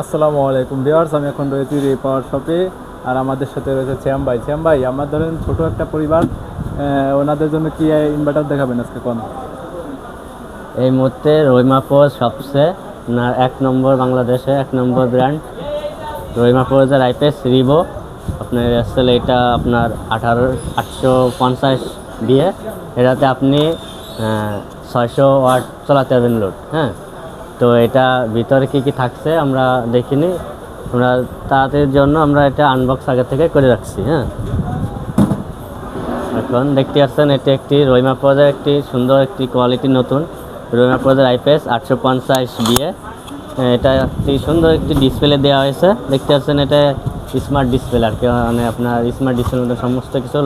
আসসালামু আলাইকুম ভিউয়ার্স, আমি এখন রয়েছি পাওয়ার শপে। আর আমাদের সাথে রয়েছে শ্যাম ভাই। আমার ধরেন ছোট একটা পরিবার, ওনাদের জন্য কি ইনভার্টার দেখাবেন আজকে কোন? এই মুহূর্তে রহিমাপুর সবচেয়ে আপনার এক নম্বর, বাংলাদেশে এক নম্বর ব্র্যান্ড রহিমাপুরের আইপিএস রিভো। আপনার আসলে এটা আপনার 850 দিয়ে এটাতে আপনি 600 ওয়াট চালাতে পারবেন লোড। হ্যাঁ, তো এটা ভিতরে কি কি থাকছে আমরা দেখিনি, আমরা তাদের জন্য আমরা এটা আনবক্স আগে থেকে করে রাখছি। হ্যাঁ, এখন দেখতে পাচ্ছেন এটি একটি রহিমাপুরের একটি সুন্দর একটি কোয়ালিটি নতুন রহিমাপুরের আইপিএস 850 দিয়ে। এটা একটি সুন্দর একটি ডিসপ্লে দেওয়া হয়েছে, দেখতে পাচ্ছেন এটা স্মার্ট ডিসপ্লে আর কি, মানে আপনার স্মার্ট ডিসপ্লের মধ্যে সমস্ত কিছু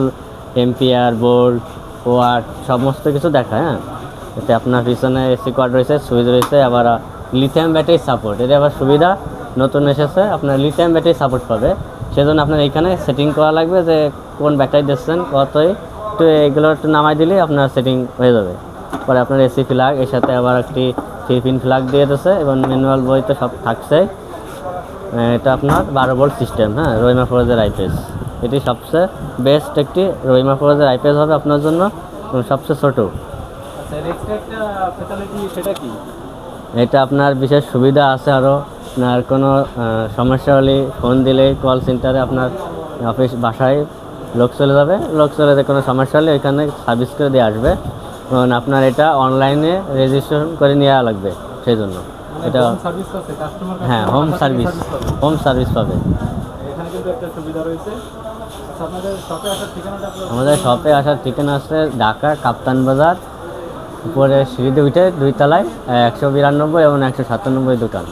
এম্পিয়ার, ভোল্ট, ওয়াট সমস্ত কিছু দেখায়। হ্যাঁ, এতে আপনার পিছনে এসি কোয়াড রয়েছে, সুইচ রয়েছে, আবার লিথিয়াম ব্যাটারি সাপোর্ট। এটা আবার সুবিধা নতুন এসেছে, আপনার লিথিয়াম ব্যাটারি সাপোর্ট পাবে। সেজন্য আপনার এখানে সেটিং করা লাগবে যে কোন ব্যাটারি দিচ্ছেন, কতই একটু এগুলো একটু নামাই দিলেই আপনার সেটিং হয়ে যাবে। পরে আপনার এসি ফ্ল্যাগ, এর সাথে আবার একটি 3 পিন ফ্ল্যাগ দিয়ে দিচ্ছে এবং ম্যানুয়াল বই তো সব থাকছে। এটা আপনার 12 ভোল্ট সিস্টেম। হ্যাঁ, রহিমাপুরের আইপিএস এটি সবচেয়ে বেস্ট একটি রহিমাপুরের আইপিএস হবে আপনার জন্য, এবং সবচেয়ে ছোটো। সেটা কি? এটা আপনার বিশেষ সুবিধা আছে আরও। আপনার কোনো সমস্যা হলে ফোন দিলেই কল সেন্টারে আপনার অফিস বাসায় লোক চলে যাবে, লোক চলে যেতে কোনো সমস্যা হলে এখানে সার্ভিস করে দিয়ে আসবে। এবং আপনার এটা অনলাইনে রেজিস্ট্রেশন করে নেওয়া লাগবে, সেই জন্য এটা হ্যাঁ হোম সার্ভিস পাবে। আমাদের শপে আসার ঠিকানা আছে ঢাকা কাপ্তান বাজার, উপরে সিঁড়িতে উঠে 2 তলায় 192 এবং 197 দোকান।